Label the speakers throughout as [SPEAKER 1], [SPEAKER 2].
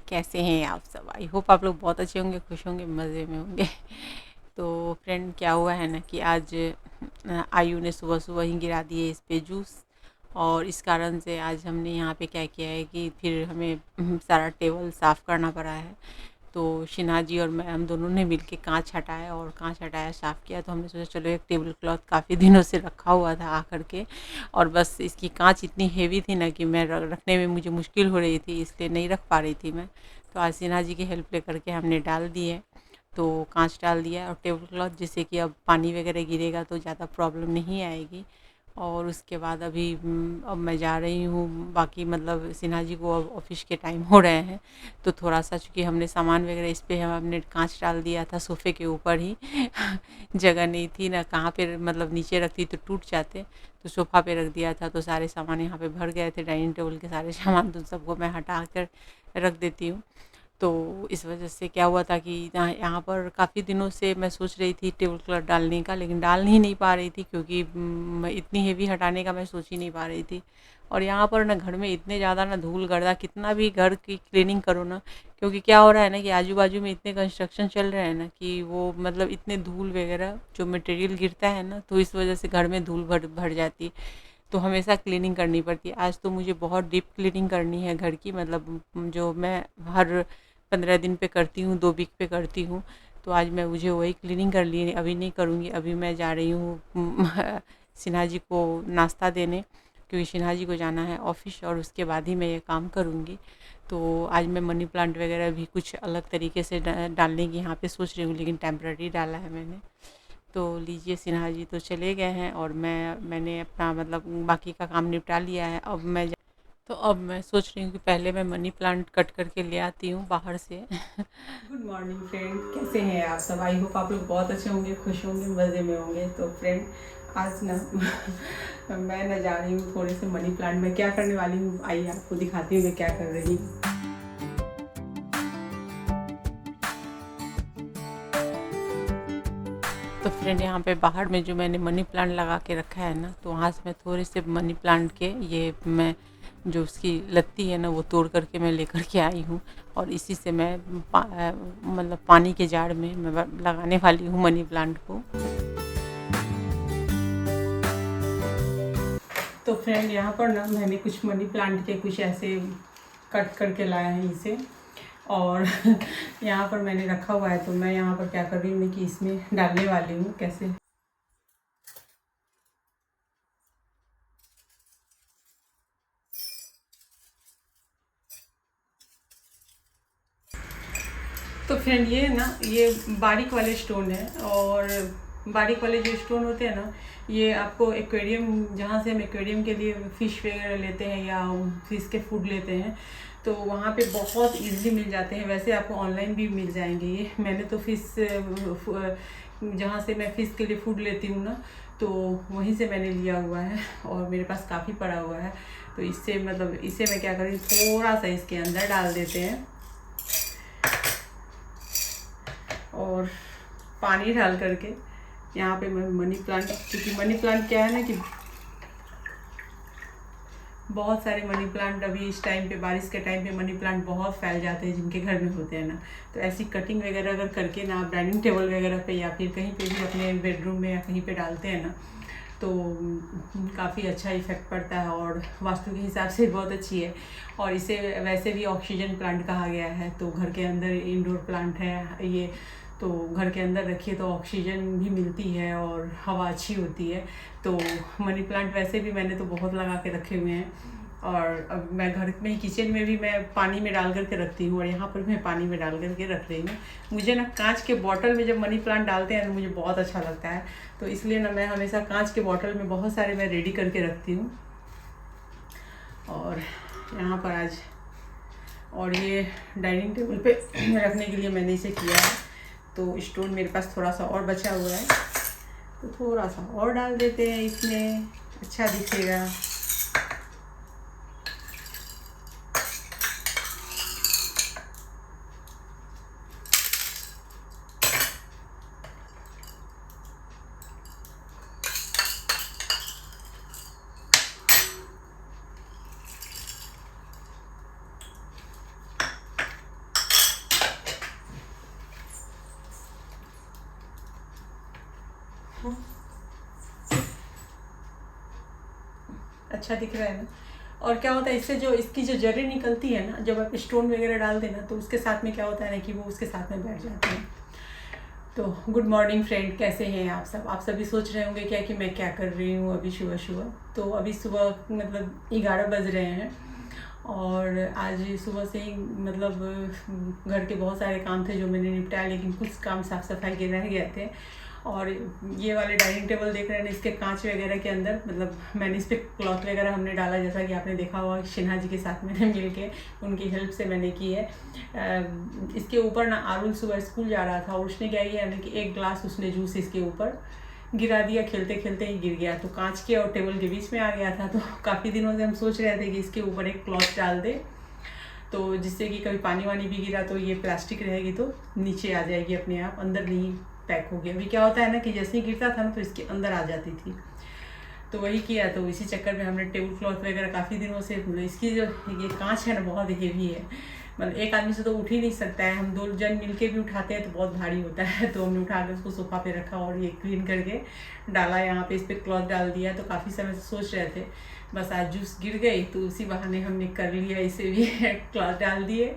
[SPEAKER 1] कैसे हैं आप सब? आई होप आप लोग बहुत अच्छे होंगे, खुश होंगे, मज़े में होंगे। तो फ्रेंड क्या हुआ है ना कि आज आयु ने सुबह-सुबह ही गिरा दिए इस पे जूस और इस कारण से आज हमने यहाँ पे क्या किया है कि फिर हमें सारा टेबल साफ़ करना पड़ा है। तो शिना जी और मैं हम दोनों ने मिलके काँच हटाया और काँच हटाया, साफ़ किया। तो हमने सोचा चलो एक टेबल क्लॉथ काफ़ी दिनों से रखा हुआ था आकर के और बस इसकी काँच इतनी हेवी थी ना कि मैं रखने में मुझे मुश्किल हो रही थी, इसलिए नहीं रख पा रही थी मैं। तो आज सिन्हा जी की हेल्प लेकर के हमने डाल दी है। तो काँच डाल दिया और टेबल क्लॉथ, जिससे कि अब पानी वगैरह गिरेगा तो ज़्यादा प्रॉब्लम नहीं आएगी। और उसके बाद अभी अब मैं जा रही हूँ, बाकी मतलब सिन्हा जी को अब ऑफिस के टाइम हो रहे हैं। तो थोड़ा-सा चूँकि हमने सामान वगैरह इस पे हमने काँच डाल दिया था सोफ़े के ऊपर ही जगह नहीं थी ना, कहाँ पे मतलब नीचे रखती तो टूट जाते। तो सोफ़ा पे रख दिया था तो सारे सामान यहाँ पे भर गए थे, डाइनिंग टेबल के सारे सामान तो सबको मैं हटा कर रख देती हूँ। तो इस वजह से क्या हुआ था कि यहाँ यहाँ पर काफ़ी दिनों से मैं सोच रही थी टेबल क्लॉथ डालने का, लेकिन डाल ही नहीं पा रही थी क्योंकि इतनी हेवी हटाने का मैं सोच ही नहीं पा रही थी। और यहाँ पर ना घर में इतने ज़्यादा ना धूल गर्दा, कितना भी घर की क्लीनिंग करो ना, क्योंकि क्या हो रहा है ना कि आजू बाजू में इतने कंस्ट्रक्शन चल रहे हैं ना कि वो मतलब इतने धूल वगैरह जो मटेरियल गिरता है ना, तो इस वजह से घर में धूल भर भर जाती है। तो हमेशा क्लीनिंग करनी पड़ती है। आज तो मुझे बहुत डीप क्लीनिंग करनी है घर की, मतलब जो मैं हर 15 दिन पे करती हूँ, 2 वीक पे करती हूँ। तो आज मैं मुझे वही क्लीनिंग कर ली, अभी नहीं करूँगी। अभी मैं जा रही हूँ सिन्हा जी को नाश्ता देने, क्योंकि सिन्हा जी को जाना है ऑफिस और उसके बाद ही मैं ये काम करूँगी। तो आज मैं मनी प्लांट वगैरह भी कुछ अलग तरीके से डालने की यहाँ पे सोच रही हूँ, लेकिन टेम्पररी डाला है मैंने। तो लीजिए, सिन्हा जी तो चले गए हैं और मैंने अपना मतलब बाकी का काम निपटा लिया है। तो अब मैं सोच रही हूँ कि पहले मैं मनी प्लांट कट करके ले आती हूँ बाहर से। गुड मॉर्निंग फ्रेंड, कैसे हैं आप सब? आई होप आप लोग बहुत अच्छे होंगे, खुश होंगे, मज़े में होंगे। तो फ्रेंड आज ना मैं ना जा रही हूँ थोड़े से मनी प्लांट में क्या करने वाली हूँ, आइए आपको दिखाती हूँ मैं क्या कर रही हूँ। तो फ्रेंड यहाँ पे बाहर में जो मैंने मनी प्लांट लगा के रखा है ना, तो वहाँ से मैं थोड़े से मनी प्लांट के ये मैं जो उसकी लत्ती है ना वो तोड़ करके मैं लेकर के आई हूँ और इसी से मैं मतलब पानी के जार में मैं लगाने वाली हूँ मनी प्लांट को। तो फ्रेंड यहाँ पर ना मैंने कुछ मनी प्लांट के कुछ ऐसे कट करके लाया है इसे, और यहाँ पर मैंने रखा हुआ है। तो मैं यहाँ पर क्या कर रही हूँ कि इसमें डालने वाली हूँ कैसे। तो फ्रेंड ये ना ये बारीक वाले स्टोन है, और बारीक वाले जो स्टोन होते हैं ना, ये आपको एक्वेरियम, जहाँ से हम एक्वेरियम के लिए फ़िश वगैरह लेते हैं या फिश के फूड लेते हैं, तो वहाँ पे बहुत इजीली मिल जाते हैं। वैसे आपको ऑनलाइन भी मिल जाएंगे। ये मैंने तो फ़िश जहाँ से मैं फ़िश के लिए फूड लेती हूँ ना, तो वहीं से मैंने लिया हुआ है और मेरे पास काफ़ी पड़ा हुआ है। तो इससे मतलब इसे मैं क्या करूँ, थोड़ा सा इसके अंदर डाल देते हैं और पानी डाल करके यहाँ पे मैं मनी प्लांट, क्योंकि मनी प्लांट क्या है ना कि बहुत सारे मनी प्लांट अभी इस टाइम पे, बारिश के टाइम पे मनी प्लांट बहुत फैल जाते हैं जिनके घर में होते हैं ना। तो ऐसी कटिंग वगैरह अगर करके ना आप डाइनिंग टेबल वगैरह पे या फिर कहीं पे भी अपने बेडरूम में या कहीं पे डालते हैं ना, तो काफ़ी अच्छा इफ़ेक्ट पड़ता है और वास्तु के हिसाब से बहुत अच्छी है। और इसे वैसे भी ऑक्सीजन प्लांट कहा गया है। तो घर के अंदर इंडोर प्लांट है ये, तो घर के अंदर रखिए तो ऑक्सीजन भी मिलती है और हवा अच्छी होती है। तो मनी प्लांट वैसे भी मैंने तो बहुत लगा के रखे हुए हैं, और अब मैं घर में ही किचन में भी मैं पानी में डाल करके रखती हूँ और यहाँ पर मैं पानी में डाल करके रख रही हूँ। मुझे ना कांच के बॉटल में जब मनी प्लांट डालते हैं तो मुझे बहुत अच्छा लगता है। तो इसलिए ना मैं हमेशा कांच के बॉटल में बहुत सारे मैं रेडी करके रखती हूँ। और यहाँ पर आज, और ये डाइनिंग टेबल पे रखने के लिए मैंने इसे किया है। तो स्टोन मेरे पास थोड़ा सा और बचा हुआ है, तो थोड़ा सा और डाल देते हैं इसमें, अच्छा दिखेगा। अच्छा दिख रहा है ना। और क्या होता है इससे, जो इसकी जो जड़ें निकलती है ना, जब आप स्टोन वगैरह डाल देना तो उसके साथ में क्या होता है ना कि वो उसके साथ में बैठ जाते हैं। तो गुड मॉर्निंग फ्रेंड, कैसे हैं आप सब? आप सभी सोच रहे होंगे क्या कि मैं क्या कर रही हूँ अभी सुबह सुबह। तो अभी सुबह मतलब 11 बज रहे हैं, और आज सुबह से ही मतलब घर के बहुत सारे काम थे जो मैंने निपटाया, लेकिन कुछ काम साफ़ सफाई के रह गए थे। और ये वाले डाइनिंग टेबल देख रहे हैं ना, इसके कांच वगैरह के अंदर मतलब मैंने इस पर क्लॉथ वगैरह हमने डाला, जैसा कि आपने देखा हुआ शिन्हा जी के साथ मैंने मिल के उनकी हेल्प से मैंने की है। इसके ऊपर ना आरुल सुबह स्कूल जा रहा था, और उसने क्या किया ना कि एक ग्लास उसने जूस इसके ऊपर गिरा दिया, खेलते खेलते ही गिर गया, तो कांच के और टेबल के बीच में आ गया था। तो काफ़ी दिनों से हम सोच रहे थे कि इसके ऊपर एक क्लॉथ डाल दे, तो जिससे कि कभी पानी वानी भी गिरा तो ये प्लास्टिक रहेगी तो नीचे आ जाएगी अपने आप, अंदर नहीं पैक हो गया। अभी क्या होता है ना कि जैसे ही गिरता था ना तो इसके अंदर आ जाती थी, तो वही किया। तो इसी चक्कर में हमने टेबल क्लॉथ वगैरह काफ़ी दिनों से, इसकी जो ये कांच है ना बहुत हेवी है, मतलब एक आदमी से तो उठ ही नहीं सकता है, हम 2 जन मिलके भी उठाते हैं तो बहुत भारी होता है। तो हमने उठा के उसको सोफा पे रखा और ये क्लीन करके डाला यहाँ पे, इस पर क्लॉथ डाल दिया। तो काफ़ी समय से सोच रहे थे, बस आज जूस गिर गई तो उसी बहाने हमने कर लिया, इसे भी क्लॉथ डाल दिए।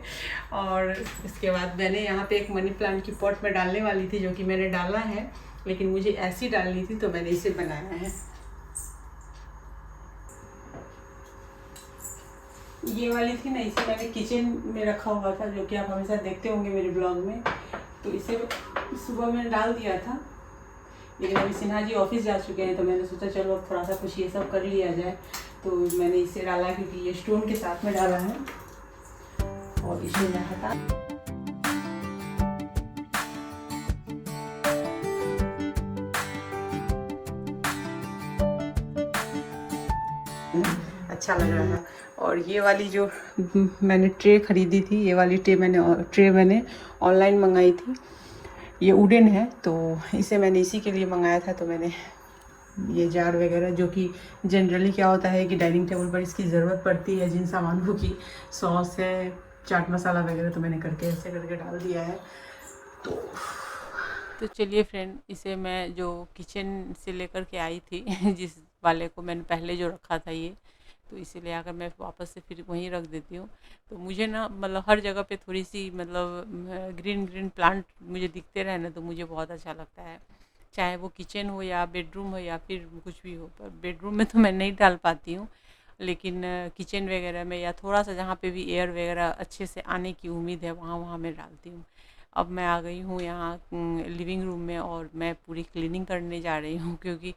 [SPEAKER 1] और इसके बाद मैंने यहाँ पे एक मनी प्लांट की पॉट में डालने वाली थी, जो कि मैंने डाला है, लेकिन मुझे ऐसी डालनी थी तो मैंने इसे बनाया है। ये वाली थी ना, इसे मैंने किचन में रखा हुआ था, जो कि आप हमेशा देखते होंगे मेरे ब्लॉग में। तो इसे सुबह मैंने डाल दिया था, लेकिन अभी सिन्हा जी ऑफिस जा चुके हैं, तो मैंने सोचा चलो अब थोड़ा सा कुछ ये सब कर लिया जाए। तो मैंने इसे डाला क्योंकि ये स्टोन के साथ में डाला है, और इसे मैं हटा। अच्छा लग रहा है। और ये वाली जो मैंने ट्रे खरीदी थी, ये वाली ट्रे मैंने ऑनलाइन मंगाई थी। ये वुडन है, तो इसे मैंने इसी के लिए मंगाया था। तो मैंने ये जार वगैरह, जो कि जनरली क्या होता है कि डाइनिंग टेबल पर इसकी ज़रूरत पड़ती है जिन सामानों की, सॉस है, चाट मसाला वगैरह, तो मैंने करके ऐसे करके डाल दिया है। तो चलिए फ्रेंड, इसे मैं जो किचन से लेकर के आई थी जिस वाले को मैंने पहले जो रखा था ये, तो इसे ले आकर मैं वापस से फिर वहीं रख देती हूँ। तो मुझे ना मतलब हर जगह पे थोड़ी सी मतलब ग्रीन ग्रीन प्लांट मुझे दिखते रहे ना, तो मुझे बहुत अच्छा लगता है। चाहे वो किचन हो या बेडरूम हो या फिर कुछ भी हो, पर बेडरूम में तो मैं नहीं डाल पाती हूँ, लेकिन किचन वगैरह में या थोड़ा सा जहाँ पे भी एयर वगैरह अच्छे से आने की उम्मीद है वहाँ वहाँ मैं डालती हूँ। अब मैं आ गई हूँ यहाँ लिविंग रूम में, और मैं पूरी क्लीनिंग करने जा रही हूँ, क्योंकि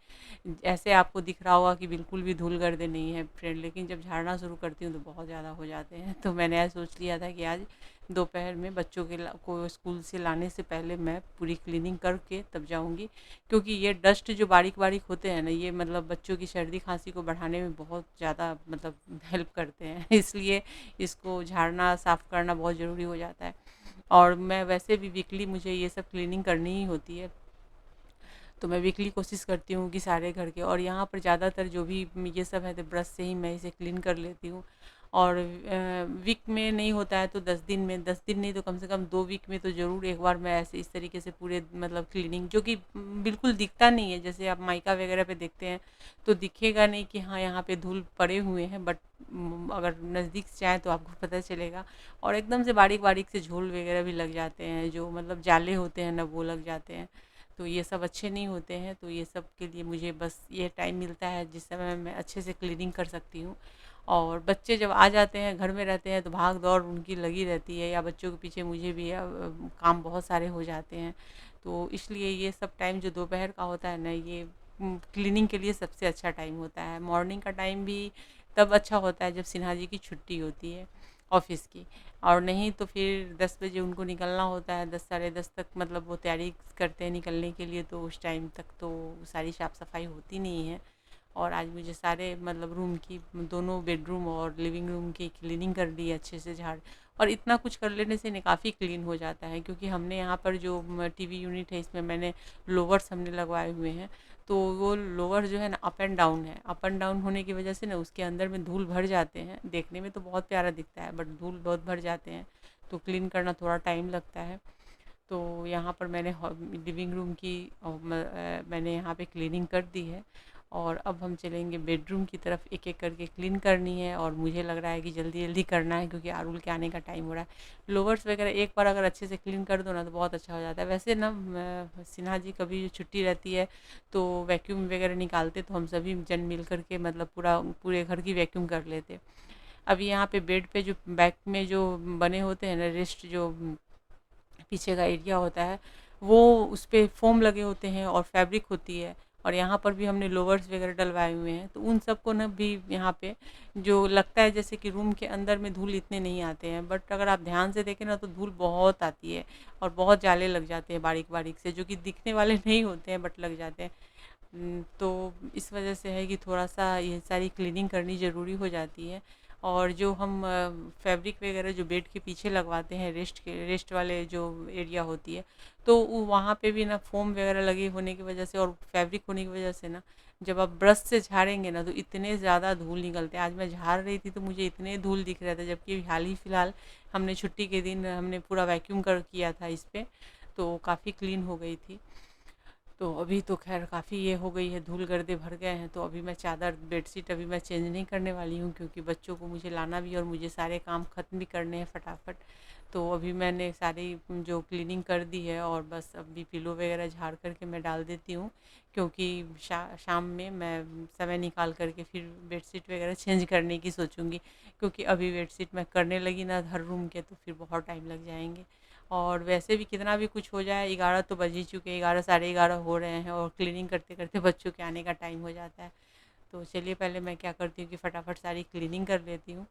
[SPEAKER 1] ऐसे आपको दिख रहा होगा कि बिल्कुल भी धूल गर्दे नहीं है फ्रेंड, लेकिन जब झाड़ना शुरू करती हूँ तो बहुत ज़्यादा हो जाते हैं। तो मैंने आज सोच लिया था कि आज दोपहर में बच्चों को स्कूल से लाने से पहले मैं पूरी क्लीनिंग करके तब जाऊँगी, क्योंकि ये डस्ट जो बारीक बारीक होते हैं ना, ये मतलब बच्चों की सर्दी खांसी को बढ़ाने में बहुत ज़्यादा मतलब हेल्प करते हैं। इसलिए इसको झाड़ना साफ़ करना बहुत ज़रूरी हो जाता है। और मैं वैसे भी वीकली मुझे ये सब क्लीनिंग करनी ही होती है, तो मैं वीकली कोशिश करती हूँ कि सारे घर के, और यहाँ पर ज़्यादातर जो भी ये सब है तो ब्रश से ही मैं इसे क्लीन कर लेती हूँ। और वीक में नहीं होता है तो 10 दिन में, 10 दिन नहीं तो कम से कम 2 वीक में तो ज़रूर एक बार मैं ऐसे इस तरीके से पूरे मतलब क्लीनिंग, जो कि बिल्कुल दिखता नहीं है, जैसे आप माइका वगैरह पे देखते हैं तो दिखेगा नहीं कि हाँ यहाँ पे धूल पड़े हुए हैं, बट अगर नज़दीक से जाए तो आपको पता चलेगा। और एकदम से बारीक बारीक से झोल वगैरह भी लग जाते हैं, जो मतलब जाले होते हैं ना, वो लग जाते हैं। तो ये सब अच्छे नहीं होते हैं, तो ये सब के लिए मुझे बस ये टाइम मिलता है जिस समय मैं अच्छे से क्लीनिंग कर सकती हूँ। और बच्चे जब आ जाते हैं, घर में रहते हैं, तो भाग दौड़ उनकी लगी रहती है, या बच्चों के पीछे मुझे भी काम बहुत सारे हो जाते हैं। तो इसलिए ये सब टाइम जो दोपहर का होता है ना, ये क्लीनिंग के लिए सबसे अच्छा टाइम होता है। मॉर्निंग का टाइम भी तब अच्छा होता है जब सिन्हा जी की छुट्टी होती है ऑफिस की, और नहीं तो फिर 10 बजे उनको निकलना होता है, 10 साढ़े 10 तक मतलब वो तैयारी करते हैं निकलने के लिए, तो उस टाइम तक तो सारी साफ़ सफाई होती नहीं है। और आज मुझे सारे मतलब रूम की, दोनों बेडरूम और लिविंग रूम की क्लीनिंग कर ली अच्छे से, झाड़। और इतना कुछ कर लेने से काफ़ी क्लीन हो जाता है, क्योंकि हमने यहाँ पर जो टीवी यूनिट है इसमें मैंने लोवर्स हमने लगवाए हुए हैं, तो वो लोअर जो है ना अप एंड डाउन है, अप एंड डाउन होने की वजह से ना उसके अंदर में धूल भर जाते हैं, देखने में तो बहुत प्यारा दिखता है बट धूल बहुत भर जाते हैं, तो क्लीन करना थोड़ा टाइम लगता है। तो यहाँ पर मैंने लिविंग रूम की मैंने यहाँ पे क्लीनिंग कर दी है। और अब हम चलेंगे बेडरूम की तरफ, एक एक करके क्लीन करनी है। और मुझे लग रहा है कि जल्दी जल्दी करना है क्योंकि आरुल के आने का टाइम हो रहा है। लोवर्स वगैरह एक बार अगर अच्छे से क्लीन कर दो ना तो बहुत अच्छा हो जाता है। वैसे ना सिन्हा जी कभी जो छुट्टी रहती है तो वैक्यूम वगैरह निकालते तो हम सभी जन मिल करके मतलब पूरे घर की वैक्यूम कर लेते। अभी यहाँ पे बेड पे जो बैक में जो बने होते हैं ना रेस्ट, जो पीछे का एरिया होता है, वो उस पे फ़ोम लगे होते हैं और फैब्रिक होती है। और यहाँ पर भी हमने लोवर्स वगैरह डलवाए हुए हैं, तो उन सबको ना भी यहाँ पे जो लगता है जैसे कि रूम के अंदर में धूल इतने नहीं आते हैं, बट अगर आप ध्यान से देखें ना तो धूल बहुत आती है और बहुत जाले लग जाते हैं बारीक बारीक से, जो कि दिखने वाले नहीं होते हैं बट लग जाते हैं। तो इस वजह से है कि थोड़ा-सा ये सारी क्लीनिंग करनी ज़रूरी हो जाती है। और जो हम फैब्रिक वगैरह जो बेड के पीछे लगवाते हैं, रेस्ट वाले जो एरिया होती है, तो वहाँ पे भी ना फ़ोम वगैरह लगे होने की वजह से और फैब्रिक होने की वजह से ना, जब आप ब्रश से झाड़ेंगे ना तो इतने ज़्यादा धूल निकलते हैं। आज मैं झाड़ रही थी तो मुझे इतने धूल दिख रहे थे, जबकि हाल ही फिलहाल हमने छुट्टी के दिन हमने पूरा वैक्यूम कर किया था इस पे, तो काफ़ी क्लीन हो गई थी। तो अभी तो ख़ैर काफ़ी ये हो गई है, धूल गर्दे भर गए हैं। तो अभी मैं चादर बेडशीट अभी मैं चेंज नहीं करने वाली हूँ क्योंकि बच्चों को मुझे लाना भी है और मुझे सारे काम ख़त्म भी करने हैं फटाफट। तो अभी मैंने सारी जो क्लीनिंग कर दी है और बस अभी पिलो वगैरह झाड़ कर के मैं डाल देती हूँ, क्योंकि शाम में मैं समय निकाल कर के फिर बेडशीट वगैरह चेंज करने की सोचूँगी। क्योंकि अभी बेडशीट मैं करने लगी ना हर रूम के तो फिर बहुत टाइम लग जाएँगे। और वैसे भी कितना भी कुछ हो जाए, 11 तो बज ही चुके हैं, 11 साढ़े 11 हो रहे हैं और क्लीनिंग करते करते बच्चों के आने का टाइम हो जाता है। तो चलिए पहले मैं क्या करती हूँ कि फटाफट सारी क्लीनिंग कर लेती हूँ,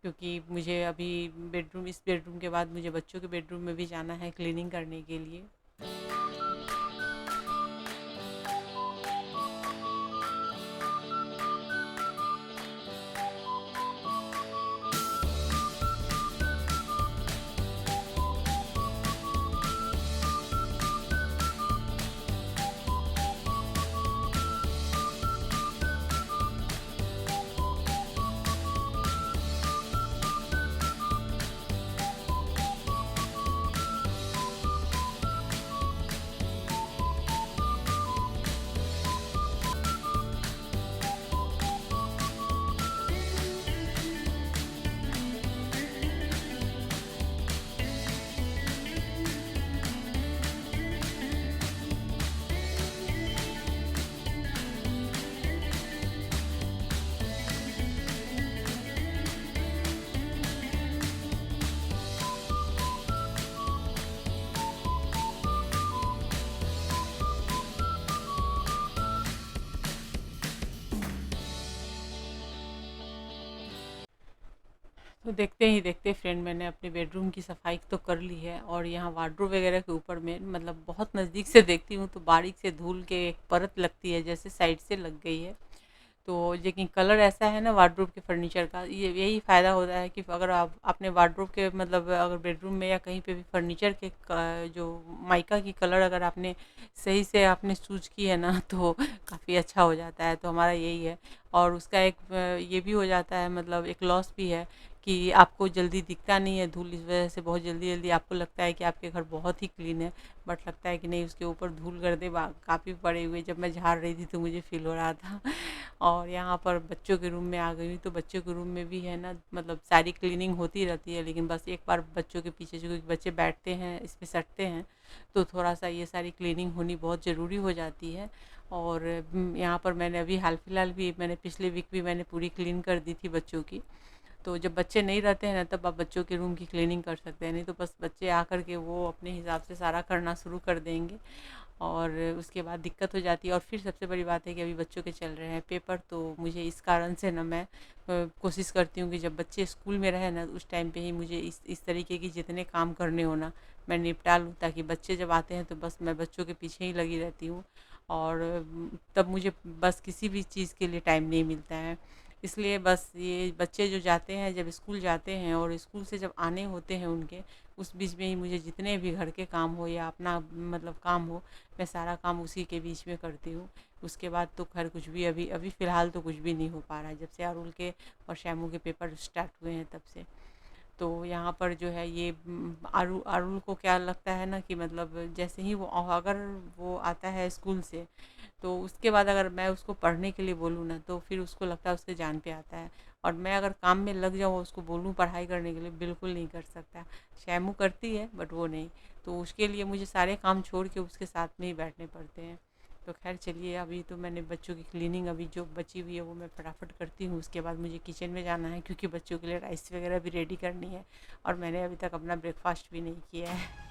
[SPEAKER 1] क्योंकि मुझे अभी इस बेडरूम के बाद मुझे बच्चों के बेडरूम में भी जाना है क्लीनिंग करने के लिए। तो देखते ही देखते फ्रेंड मैंने अपने बेडरूम की सफाई तो कर ली है। और यहाँ वार्डरोब वगैरह के ऊपर में मतलब बहुत नज़दीक से देखती हूँ तो बारीक से धूल के एक परत लगती है, जैसे साइड से लग गई है। तो लेकिन कलर ऐसा है ना वार्डरोब के फर्नीचर का, ये यही फ़ायदा होता है कि अगर आप अपने वार्डरोब के मतलब अगर बेडरूम में या कहीं पे भी फर्नीचर के जो माइका की कलर अगर आपने सही से आपने चूज की है ना तो काफ़ी अच्छा हो जाता है। तो हमारा यही है। और उसका एक ये भी हो जाता है, मतलब एक लॉस भी है कि आपको जल्दी दिखता नहीं है धूल, इस वजह से बहुत जल्दी जल्दी आपको लगता है कि आपके घर बहुत ही क्लीन है, बट लगता है कि नहीं, उसके ऊपर धूल गर्दे काफ़ी पड़े हुए। जब मैं झाड़ रही थी तो मुझे फील हो रहा था। और यहाँ पर बच्चों के रूम में आ गई हूँ तो बच्चों के रूम में भी है ना, मतलब सारी क्लीनिंग होती रहती है, लेकिन बस एक बार बच्चों के पीछे जो बच्चे बैठते हैं इस पे सटते हैं तो थोड़ा सा ये सारी क्लीनिंग होनी बहुत ज़रूरी हो जाती है। और यहाँ पर मैंने अभी हाल फिलहाल भी मैंने पिछले वीक भी मैंने पूरी क्लीन कर दी थी बच्चों की। तो जब बच्चे नहीं रहते हैं ना तब आप बच्चों के रूम की क्लीनिंग कर सकते हैं, नहीं तो बस बच्चे आकर के वो अपने हिसाब से सारा करना शुरू कर देंगे और उसके बाद दिक्कत हो जाती है। और फिर सबसे बड़ी बात है कि अभी बच्चों के चल रहे हैं पेपर, तो मुझे इस कारण से ना मैं कोशिश करती हूँ कि जब बच्चे स्कूल में रहे ना उस टाइम पे ही मुझे इस तरीके की जितने काम करने हो ना मैं निपटा लूँ, ताकि बच्चे जब आते हैं तो बस मैं बच्चों के पीछे ही लगी रहती हूँ। और तब मुझे बस किसी भी चीज़ के लिए टाइम नहीं मिलता है। इसलिए बस ये बच्चे जो जाते हैं जब स्कूल जाते हैं और स्कूल से जब आने होते हैं उनके, उस बीच में ही मुझे जितने भी घर के काम हो या अपना मतलब काम हो, मैं सारा काम उसी के बीच में करती हूँ। उसके बाद तो खैर कुछ भी अभी अभी फ़िलहाल तो कुछ भी नहीं हो पा रहा है, जब से अरुल के और शैमू के पेपर स्टार्ट हुए हैं तब से। तो यहाँ पर जो है ये आरुल को क्या लगता है ना कि मतलब जैसे ही वो अगर वो आता है स्कूल से, तो उसके बाद अगर मैं उसको पढ़ने के लिए बोलूँ ना, तो फिर उसको लगता है उसके जान पे आता है। और मैं अगर काम में लग जाऊँ उसको बोलूँ पढ़ाई करने के लिए, बिल्कुल नहीं कर सकता। शैमू करती है बट वो नहीं। तो उसके लिए मुझे सारे काम छोड़ के उसके साथ में ही बैठने पड़ते हैं। तो खैर चलिए, अभी तो मैंने बच्चों की क्लीनिंग अभी जो बची हुई है वो मैं फटाफट करती हूँ। उसके बाद मुझे किचन में जाना है क्योंकि बच्चों के लिए राइस वगैरह भी रेडी करनी है, और मैंने अभी तक अपना ब्रेकफास्ट भी नहीं किया है।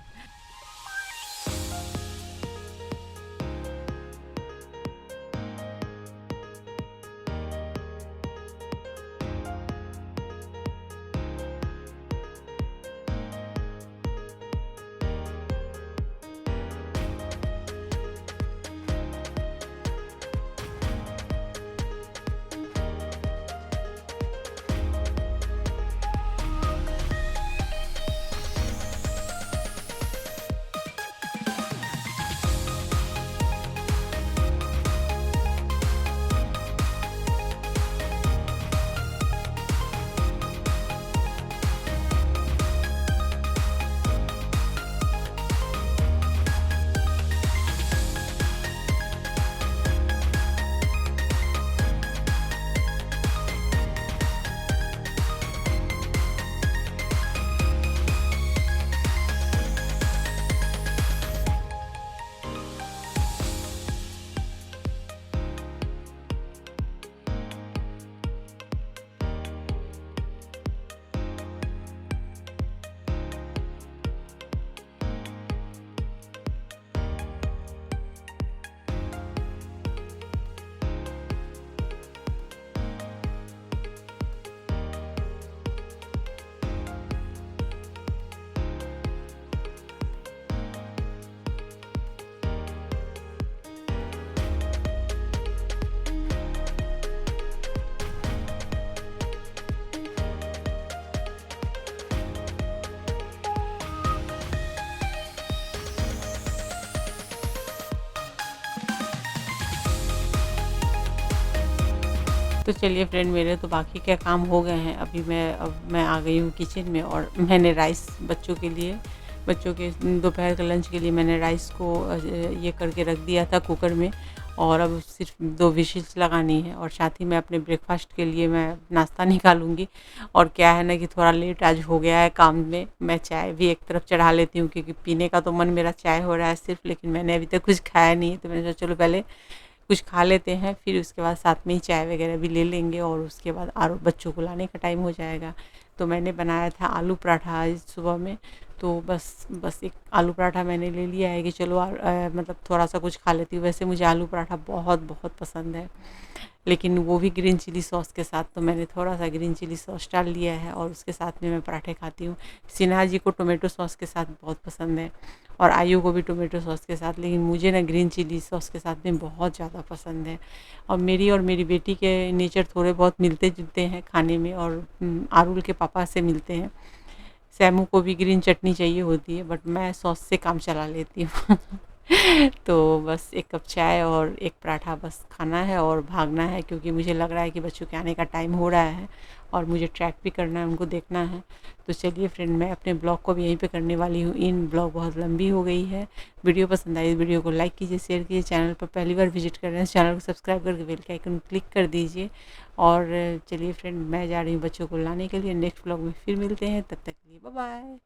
[SPEAKER 1] तो चलिए फ्रेंड, मेरे तो बाकी के काम हो गए हैं। अब मैं आ गई हूँ किचन में, और मैंने राइस बच्चों के दोपहर के लंच के लिए मैंने राइस को ये करके रख दिया था कुकर में। और अब सिर्फ 2 विशिल्स लगानी है, और साथ ही मैं अपने ब्रेकफास्ट के लिए मैं नाश्ता निकालूंगी। और क्या है ना कि थोड़ा लेट आज हो गया है काम में, मैं चाय भी एक तरफ चढ़ा लेती हूँ क्योंकि पीने का तो मन मेरा चाय हो रहा है सिर्फ, लेकिन मैंने अभी तक कुछ खाया नहीं है। तो मैंने सोचा चलो पहले कुछ खा लेते हैं, फिर उसके बाद साथ में ही चाय वगैरह भी ले लेंगे, और उसके बाद और बच्चों को लाने का टाइम हो जाएगा। तो मैंने बनाया था आलू पराठा आज सुबह में। तो बस एक आलू पराठा मैंने ले लिया है कि चलो मतलब थोड़ा सा कुछ खा लेती हूँ। वैसे मुझे आलू पराठा बहुत बहुत पसंद है, लेकिन वो भी ग्रीन चिली सॉस के साथ। तो मैंने थोड़ा सा ग्रीन चिली सॉस डाल लिया है, और उसके साथ में मैं पराठे खाती हूँ। सिन्हा जी को टोमेटो सॉस के साथ बहुत पसंद है, और आयु को भी टोमेटो सॉस के साथ, लेकिन मुझे ना ग्रीन चिली सॉस के साथ में बहुत ज़्यादा पसंद है। और मेरी बेटी के नेचर थोड़े बहुत मिलते जुलते हैं खाने में, और आरुल के पापा से मिलते हैं। सैमू को भी ग्रीन चटनी चाहिए होती है, बट मैं सॉस से काम चला लेती हूँ। तो बस 1 कप चाय और 1 पराठा बस खाना है और भागना है, क्योंकि मुझे लग रहा है कि बच्चों के आने का टाइम हो रहा है, और मुझे ट्रैक भी करना है, उनको देखना है। तो चलिए फ्रेंड, मैं अपने ब्लॉग को भी यहीं पे करने वाली हूँ। इन ब्लॉग बहुत लंबी हो गई है। वीडियो पसंद आई, वीडियो को लाइक कीजिए, शेयर कीजिए। चैनल पर पहली बार विजिट कर रहे हैं, चैनल को सब्सक्राइब करके बेल के आइकन क्लिक कर दीजिए। और चलिए फ्रेंड, मैं जा रही हूँ बच्चों को लाने के लिए। नेक्स्ट ब्लॉग में फिर मिलते हैं, तब तक के लिए बाय बाय।